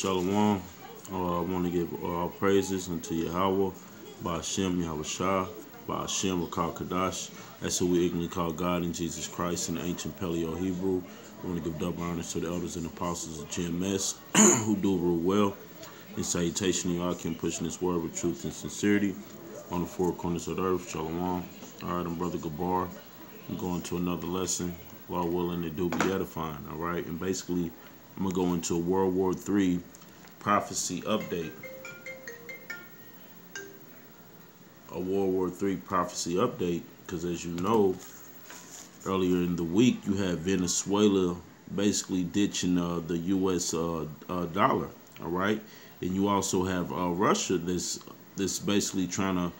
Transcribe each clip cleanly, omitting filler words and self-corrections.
Shalom. I want to give all praises unto Yahweh, by Hashem, Yahweh Shah, by Hashem, Rakal Kadash. That's who we ignorantly call God in Jesus Christ in the ancient Paleo Hebrew. I want to give double honors to the elders and apostles of GMS who do rule well. In salutation, y'all can pushing this word with truth and sincerity on the four corners of the earth. Shalom. All right, I'm Brother Gabar. I'm going to another lesson. Lord willing, it do be edifying. All right, and basically, I'm going to go into a World War III prophecy update. A World War III prophecy update, because as you know, earlier in the week, you had Venezuela basically ditching the U.S. Dollar, all right? And you also have Russia that's basically trying to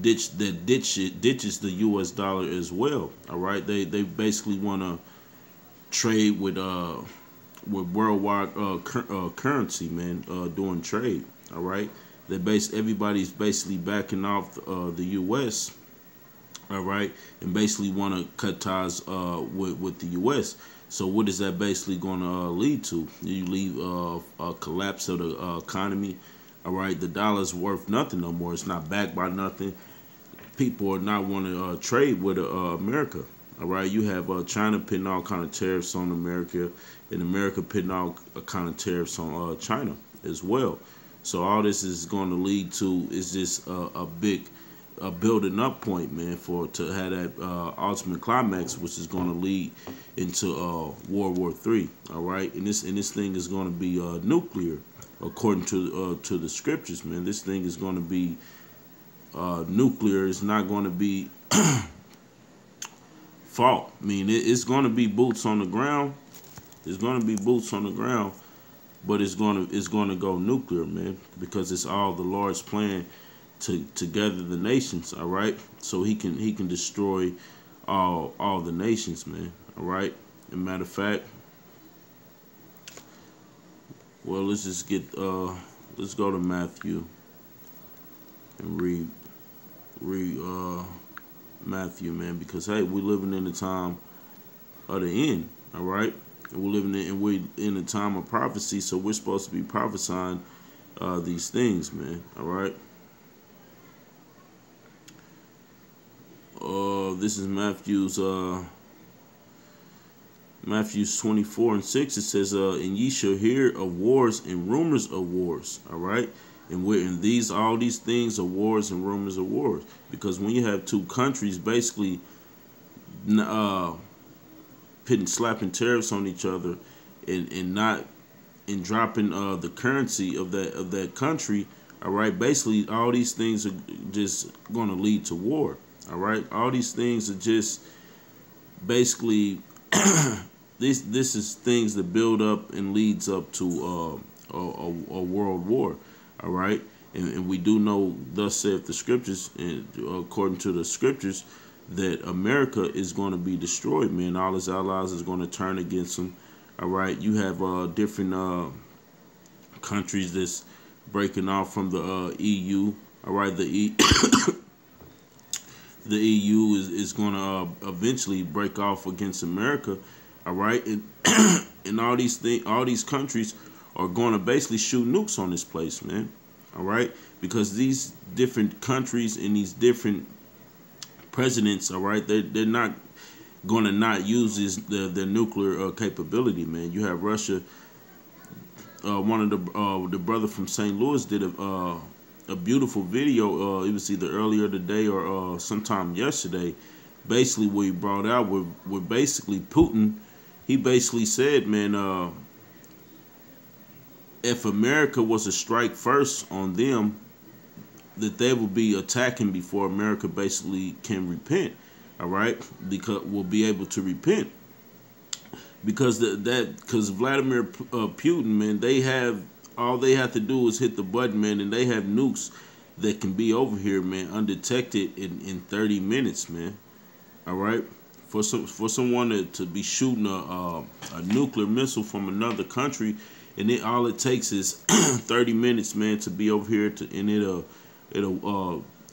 ditches the U.S. dollar as well, all right? They basically want to trade with worldwide currency, man, doing trade, all right? Everybody's basically backing off the U.S., all right, and basically want to cut ties with the U.S. So what is that basically going to lead to? You leave a collapse of the economy, all right? The dollar's worth nothing no more. It's not backed by nothing. People are not want to trade with America, all right? You have China putting all kind of tariffs on America, and America putting all kind of tariffs on China as well. So all this is going to lead to is just a big building up point, man, to have that ultimate climax, which is going to lead into World War III. All right, and this thing is going to be nuclear, according to the scriptures, man. This thing is going to be nuclear. It's not going to be fought. I mean, it's going to be boots on the ground. It's going to be boots on the ground, but it's going to go nuclear, man, because it's all the Lord's plan to gather the nations, all right? So he can destroy all the nations, man, all right? As a matter of fact, well, let's just get let's go to Matthew and read Matthew, man, because hey, we're living in the time of the end, all right? And we're in a time of prophecy, so we're supposed to be prophesying these things, man, all right? This is Matthew's 24:6. It says, and ye shall hear of wars and rumors of wars. All right, and we're in all these things are wars and rumors of wars, because when you have two countries basically slapping tariffs on each other and dropping the currency of that country, all right, basically all these things are just going to lead to war. All right, all these things are just basically this is things that build up and leads up to a world war. All right, and we do know, thus saith the scriptures, and according to the scriptures, that America is going to be destroyed, man. All his allies is going to turn against him. All right, you have different countries that's breaking off from the EU. All right, the EU is going to eventually break off against America, all right, and all these countries are going to basically shoot nukes on this place, man, all right, because these different countries and these different presidents, all right, they're not going to not use their nuclear capability, man. You have Russia. One of the brother from St. Louis did a beautiful video. It was either earlier today or sometime yesterday, basically where he brought out where basically Putin, he basically said, man, if America was to strike first on them, that they will be attacking before America basically can repent, all right, because we'll be able to repent, because Vladimir Putin, man, all they have to do is hit the button, man, and they have nukes that can be over here, man, undetected in 30 minutes, man. All right, for someone to be shooting a nuclear missile from another country, and all it takes is 30 minutes, man, to be over here and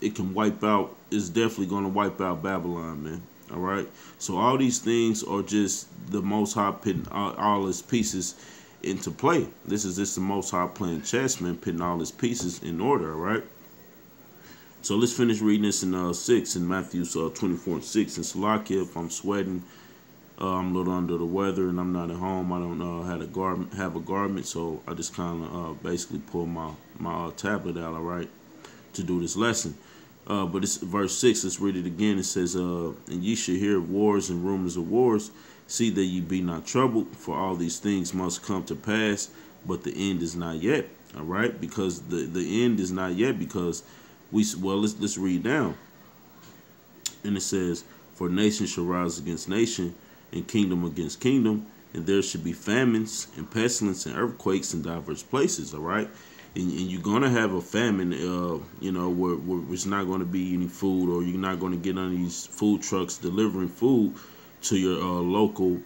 it can wipe out. It's definitely going to wipe out Babylon, man. All right, so all these things are just the Most High putting all his pieces into play. This is the Most High playing chess, man, putting all his pieces in order, all right? So let's finish reading this in 6, in Matthew 24 and 6. And Salakia, if I'm sweating, I'm a little under the weather and I'm not at home. I don't have a garment, so I just kind of basically pull my tablet out, all right, to do this lesson. But it's verse 6. Let's read it again. It says, and ye shall hear of wars and rumors of wars. See that ye be not troubled, for all these things must come to pass, but the end is not yet. All right, because the end is not yet, because let's read down. And it says, for nation shall rise against nation, and kingdom against kingdom, and there should be famines and pestilence and earthquakes in diverse places. All right, and you're gonna have a famine, where it's not going to be any food, or you're not going to get on these food trucks delivering food to your local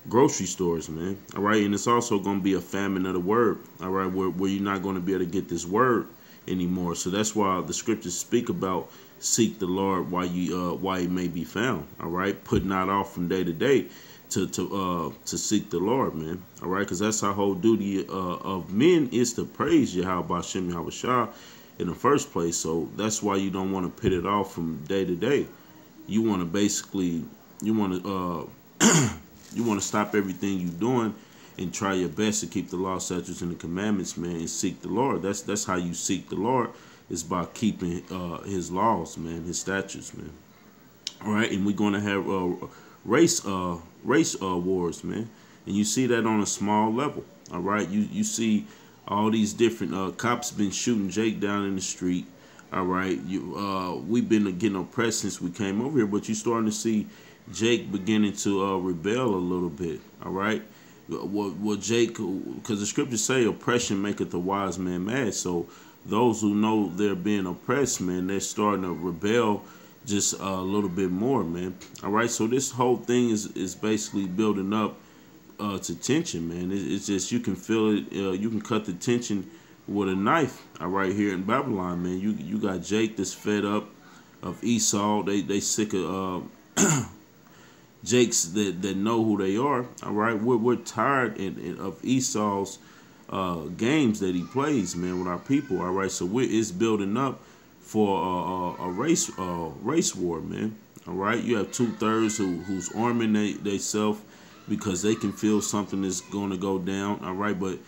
grocery stores, man. All right, and it's also going to be a famine of the word. All right, where you're not going to be able to get this word anymore. So that's why the scriptures speak about seek the Lord while he may be found. All right, putting that off from day to day to seek the Lord, man. All right, because that's our whole duty of men, is to praise Yahweh B'Shem Yahweh Shah in the first place. So that's why you don't want to put it off from day to day. You want to basically you want to stop everything you're doing and try your best to keep the law, statutes, and the commandments, man, and seek the Lord. That's how you seek the Lord, is by keeping his laws, man, his statutes, man. All right, and we're going to have race wars, man, and you see that on a small level. All right, you see all these different cops been shooting Jake down in the street. All right, we've been getting oppressed since we came over here, but you're starting to see Jake beginning to rebel a little bit. All right, well, Jake, because the scriptures say oppression maketh a wise man mad. So those who know they're being oppressed, man, they're starting to rebel just a little bit more, man. All right, so this whole thing is basically building up to tension, man. It's just, you can feel it. You can cut the tension with a knife. All right, here in Babylon, man, you got Jake that's fed up of Esau. They sick of Jakes that know who they are. All right, we're tired of Esau's games that he plays, man, with our people. All right, so it's building up for a race war, man. All right, you have 2/3 who's arming they self because they can feel something is going to go down. All right, but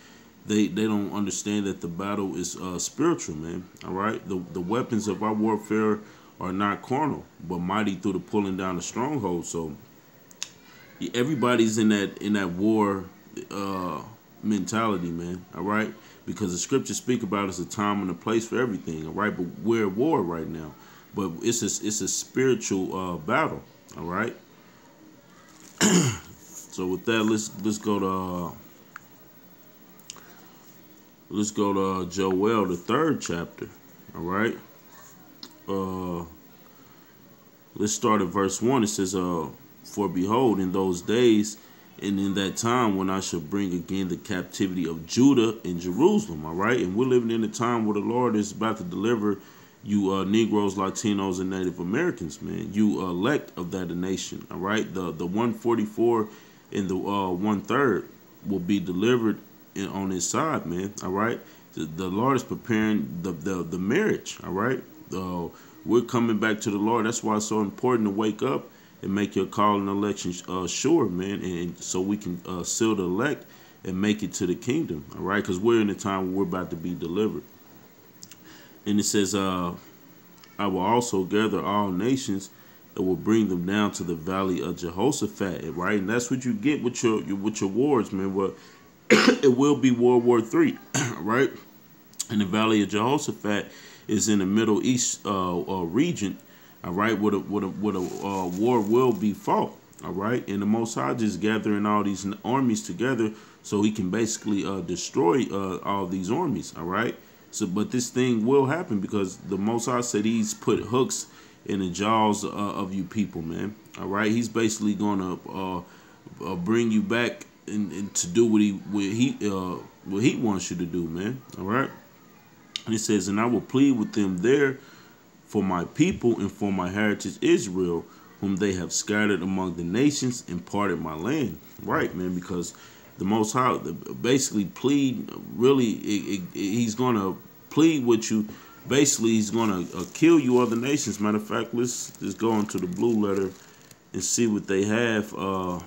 they don't understand that the battle is spiritual, man. All right, the weapons of our warfare are not carnal, but mighty through the pulling down the strongholds. So everybody's in that war mentality, man. All right, because the scriptures speak about it's a time and a place for everything. All right, but we're at war right now, but it's a spiritual battle. All right. So with that, let's go to Joel, the 3rd chapter. All right. Let's start at verse 1. It says, for behold, in those days and in that time when I shall bring again the captivity of Judah and Jerusalem. All right, and we're living in a time where the Lord is about to deliver you Negroes, Latinos, and Native Americans, man. You elect of that nation. All right, the 144 and the 1/3 will be delivered on his side, man. All right, the Lord is preparing the marriage. All right, we're coming back to the Lord. That's why it's so important to wake up and make your call and election sure, man, and so we can seal the elect and make it to the kingdom. All right, because we're in a time where we're about to be delivered. And it says, I will also gather all nations and will bring them down to the valley of Jehoshaphat. Right, and that's what you get with your wars, man. Well, it will be World War III, right? And the valley of Jehoshaphat is in the Middle East region. All right, where a war will be fought. All right, and the Most High just gathering all these armies together so he can basically destroy all these armies. All right. So, but this thing will happen because the Most High said he's put hooks in the jaws of you people, man. All right, he's basically gonna bring you back and to do what he wants you to do, man. All right, and it says, and I will plead with them there for my people and for my heritage Israel, whom they have scattered among the nations and parted my land. Right, man, because the Most High basically plead. Really, he's gonna plead with you. Basically, he's gonna kill you, other nations. Matter of fact, let's just go into the blue letter and see what they have for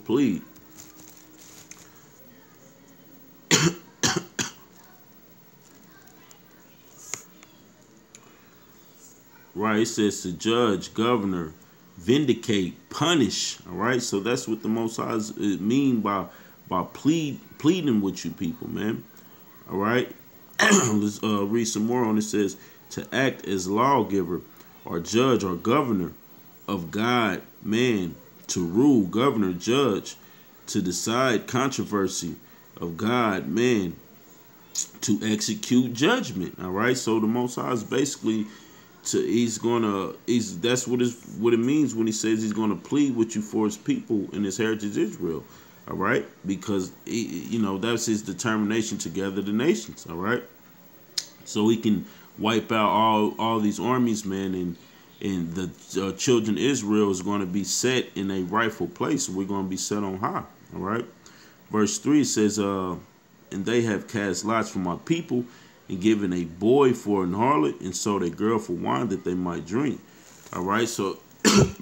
plead. Right, it says to judge, governor, vindicate, punish. All right, so that's what the Most High mean by pleading with you people, man. All right, let's read some more on it. It says to act as lawgiver or judge or governor of God, man, to rule, governor, judge, to decide controversy of God, man, to execute judgment. All right, so the Most High is basically that's what it means when he says he's gonna plead with you for his people and his heritage Israel. All right, because that's his determination to gather the nations. All right, so he can wipe out all these armies, man, and the children of Israel is going to be set in a rightful place. We're going to be set on high. All right, verse 3 says, and they have cast lots for my people, and given a boy for an harlot, and sold a girl for wine that they might drink. All right, so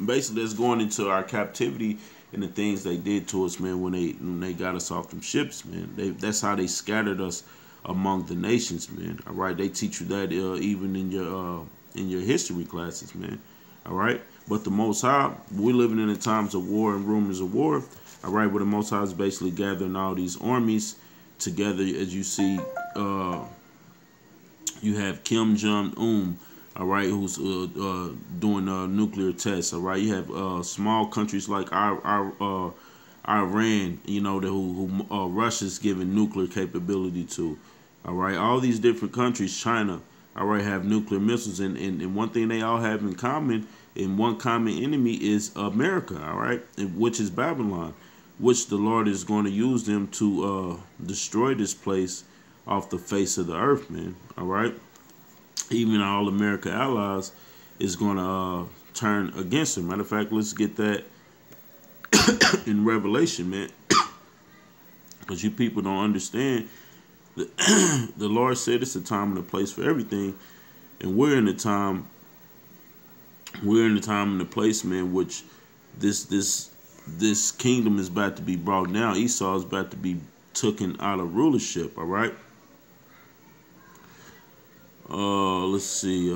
basically that's going into our captivity and the things they did to us, man, when they got us off them ships, man. That's how they scattered us among the nations, man. All right, they teach you that even in your history classes, man. All right, but the Most High, we're living in the times of war and rumors of war. All right, where the Most High is basically gathering all these armies together, as you see. You have Kim Jong-un, all right, who's doing nuclear tests. All right, you have small countries like Iran, who Russia's giving nuclear capability to. All right, all these different countries, China, all right, have nuclear missiles, and one thing they all have in common, and one common enemy is America. All right, which is Babylon, which the Lord is going to use them to destroy this place off the face of the earth, man. All right, even all America allies is going to turn against him. Matter of fact, let's get that in Revelation, man, because you people don't understand. The Lord said it's a time and a place for everything, and we're in the time and the place, man, which this kingdom is about to be brought down. Esau is about to be taken out of rulership. All right. Let's see.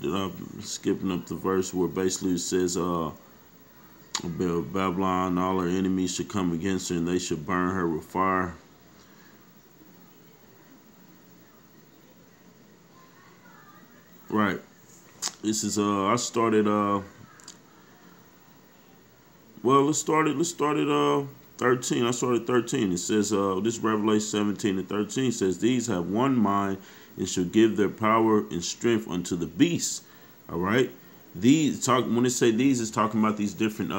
I'm skipping up the verse where basically it says, Babylon, all her enemies should come against her, and they should burn her with fire. Right. This is I started well, let's start at 13. I started 13. It says this Revelation 17 and 13 says, these have one mind and shall give their power and strength unto the beast. All right. When it say these, is talking about these different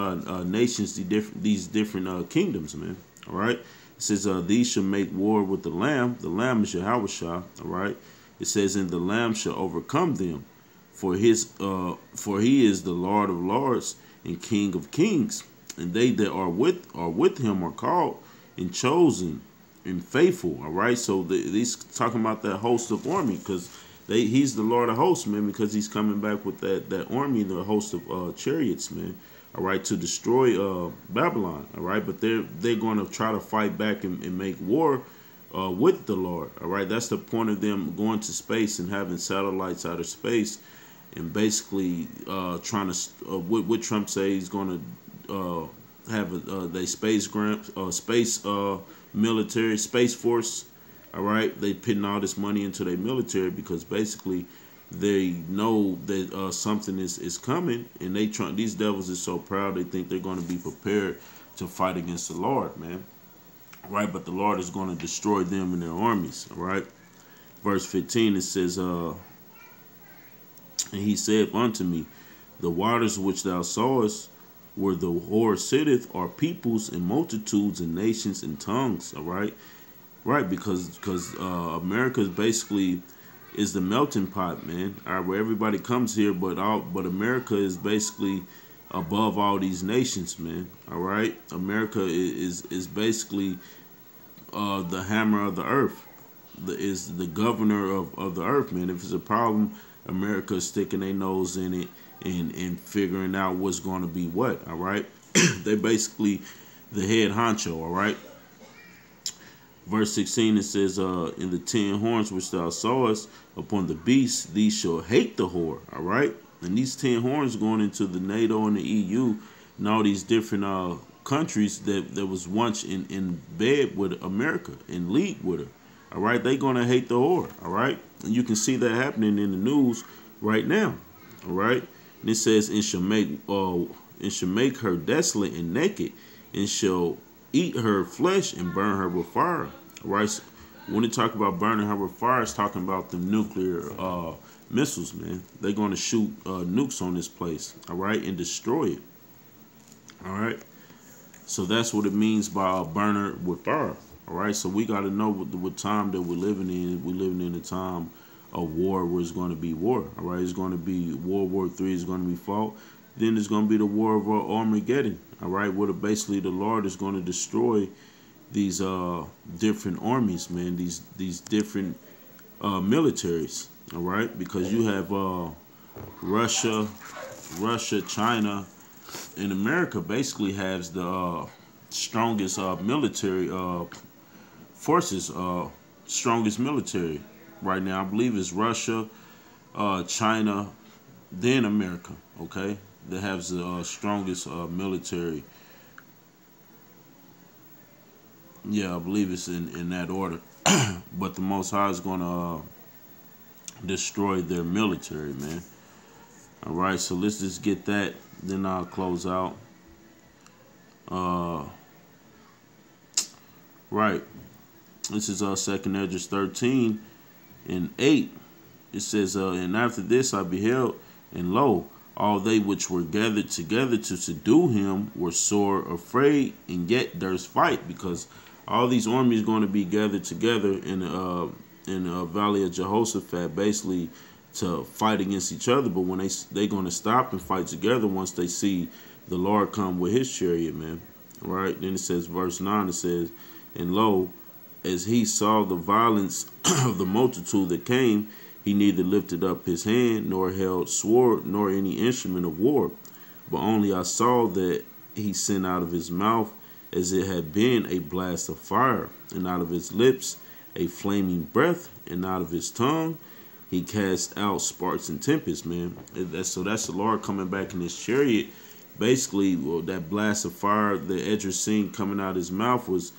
nations, these different kingdoms, man. All right. It says these shall make war with the Lamb. The Lamb is Yahushua. All right. It says, and the Lamb shall overcome them, for he is the Lord of lords and King of kings. And they that are with him are called and chosen and faithful. All right, so he's talking about that host of army, because he's the Lord of hosts, man, because he's coming back with that army, the host of chariots, man. All right, to destroy Babylon. All right, but they're going to try to fight back and make war with the Lord. All right, that's the point of them going to space and having satellites out of space, and basically trying to what Trump say he's going to have they space military space force. All right, they putting all this money into their military because basically they know that something is coming, and these devils are so proud they think they're going to be prepared to fight against the Lord, man. Right, but the Lord is going to destroy them and their armies. All right, verse 15 it says, and he said unto me, the waters which thou sawest, where the whore sitteth, are peoples and multitudes and nations and tongues. All right, Right, because America is basically is the melting pot, man. All right, where everybody comes here, but America is basically above all these nations, man. All right, America is basically the hammer of the earth, is the governor of the earth, man. If it's a problem, America is sticking their nose in it and figuring out what's going to be what. All right, they basically the head honcho. All right. Verse 16, it says, in the 10 horns which thou sawest upon the beast, these shall hate the whore. All right. And these 10 horns going into the NATO and the EU and all these different countries that was once in bed with America, in league with her. All right. They going to hate the whore. All right. And you can see that happening in the news right now. All right. And it says, and shall make her desolate and naked, and shall eat her flesh and burn her with fire. All right. So when they talk about burning her with fire, it's talking about the nuclear missiles, man. They're going to shoot nukes on this place, all right, and destroy it. All right. So that's what it means by burner with fire. All right. So we got to know what time that we're living in. We're living in a time of war where it's going to be war. All right. It's going to be Ww3 is going to be fought. Then there's going to be the war of Armageddon. All right. Where basically the Lord is going to destroy these different armies, man. These different militaries. All right. Because you have Russia, China, and America basically has the strongest military forces, strongest military right now. I believe it's Russia, China, then America. Okay, that has the strongest military. Yeah, I believe it's in that order. But the Most High is going to destroy their military, man. All right, so let's just get that. Then I'll close out. Right. This is 2nd Esdras 13 and 8. It says, and after this I beheld, and lo, all they which were gathered together to subdue him were sore afraid, and yet durst fight, because all these armies going to be gathered together in the valley of Jehoshaphat, basically to fight against each other. But when they going to stop and fight together once they see the Lord come with his chariot, man. All right. Then it says, verse 9, it says, and lo, as he saw the violence of the multitude that came, he neither lifted up his hand, nor held sword, nor any instrument of war. But only I saw that he sent out of his mouth as it had been a blast of fire, and out of his lips a flaming breath, and out of his tongue he cast out sparks and tempests, man. So that's the Lord coming back in his chariot. Basically, well, that blast of fire that Esdras seen coming out of his mouth was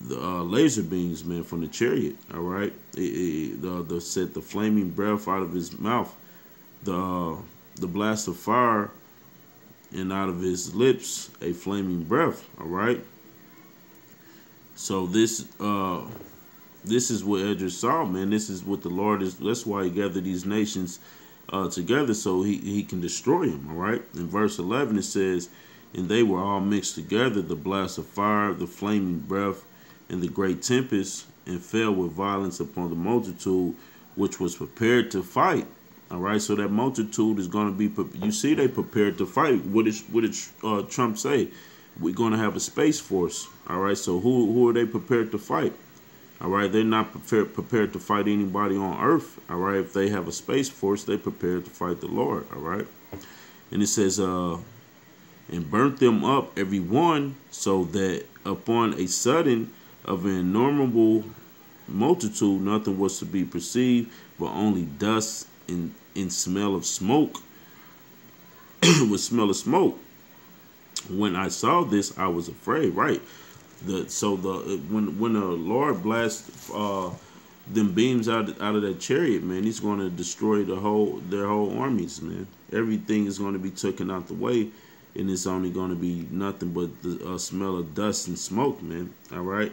the laser beams, man, from the chariot. All right, said the flaming breath out of his mouth, the blast of fire, and out of his lips a flaming breath. All right. So this is what Esdras saw, man. This is what the Lord is. That's why he gathered these nations together, so he can destroy them. All right. In verse 11 it says, and they were all mixed together, the blast of fire, the flaming breath, and the great tempest, and fell with violence upon the multitude which was prepared to fight. All right, so that multitude is going to be, you see, they prepared to fight. What did Trump say? We're going to have a space force. All right, so who are they prepared to fight? All right, they're not prepared to fight anybody on earth. All right, if they have a space force, they're prepared to fight the Lord. All right, and it says, and burnt them up every one, so that upon a sudden of an innumerable multitude nothing was to be perceived, but only dust and smell of smoke. With smell of smoke. When I saw this, I was afraid. Right. When the Lord blasts them beams out of that chariot, man, he's going to destroy their whole armies, man. Everything is going to be taken out the way, and it's only going to be nothing but the smell of dust and smoke, man. All right.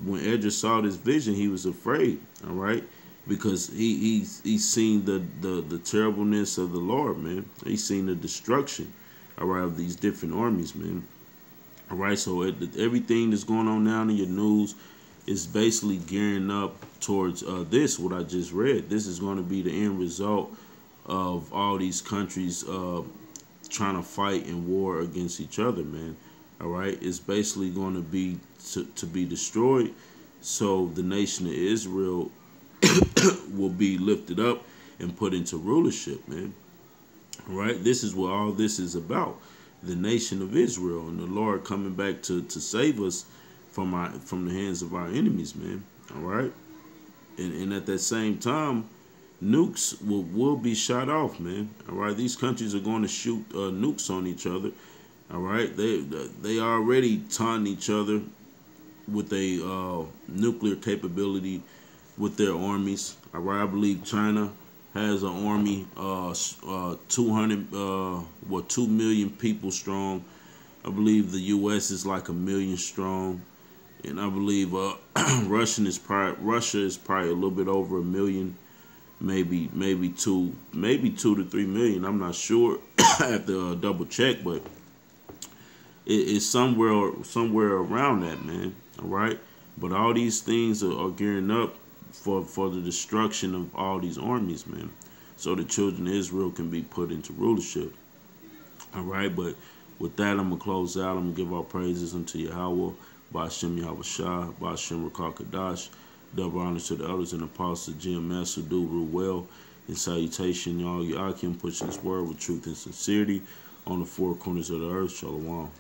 When Esdras saw this vision, he was afraid. All right, because he's seen the terribleness of the Lord, man. He's seen the destruction, all right, of these different armies, man. All right, so everything that's going on now in your news is basically gearing up towards this, what I just read. This is going to be the end result of all these countries trying to fight in war against each other, man. All right, it's basically going to be to be destroyed, so the nation of Israel will be lifted up and put into rulership, man. All right, this is what all this is about: the nation of Israel and the Lord coming back to save us from the hands of our enemies, man. All right, and at that same time, nukes will be shot off, man. All right, these countries are going to shoot nukes on each other. All right, they already taunting each other with a nuclear capability with their armies. All right, I believe China has an army 2 million people strong. I believe the U.S. is like 1 million strong, and I believe Russia is probably a little bit over 1 million. Maybe 2 to 3 million. I'm not sure. I have to double check, but it's somewhere around that, man. All right, but all these things are gearing up for the destruction of all these armies, man. So the children of Israel can be put into rulership. All right, but with that, I'm gonna close out. I'm gonna give our praises unto Yahweh, Ba'ashem Yahweh Shah, Ba'ashem Rakal Kadash. Double honors to the elders and apostles, GMS, who do rule well. In salutation, y'all, Yakim, pushing this word with truth and sincerity on the four corners of the earth. Shalom.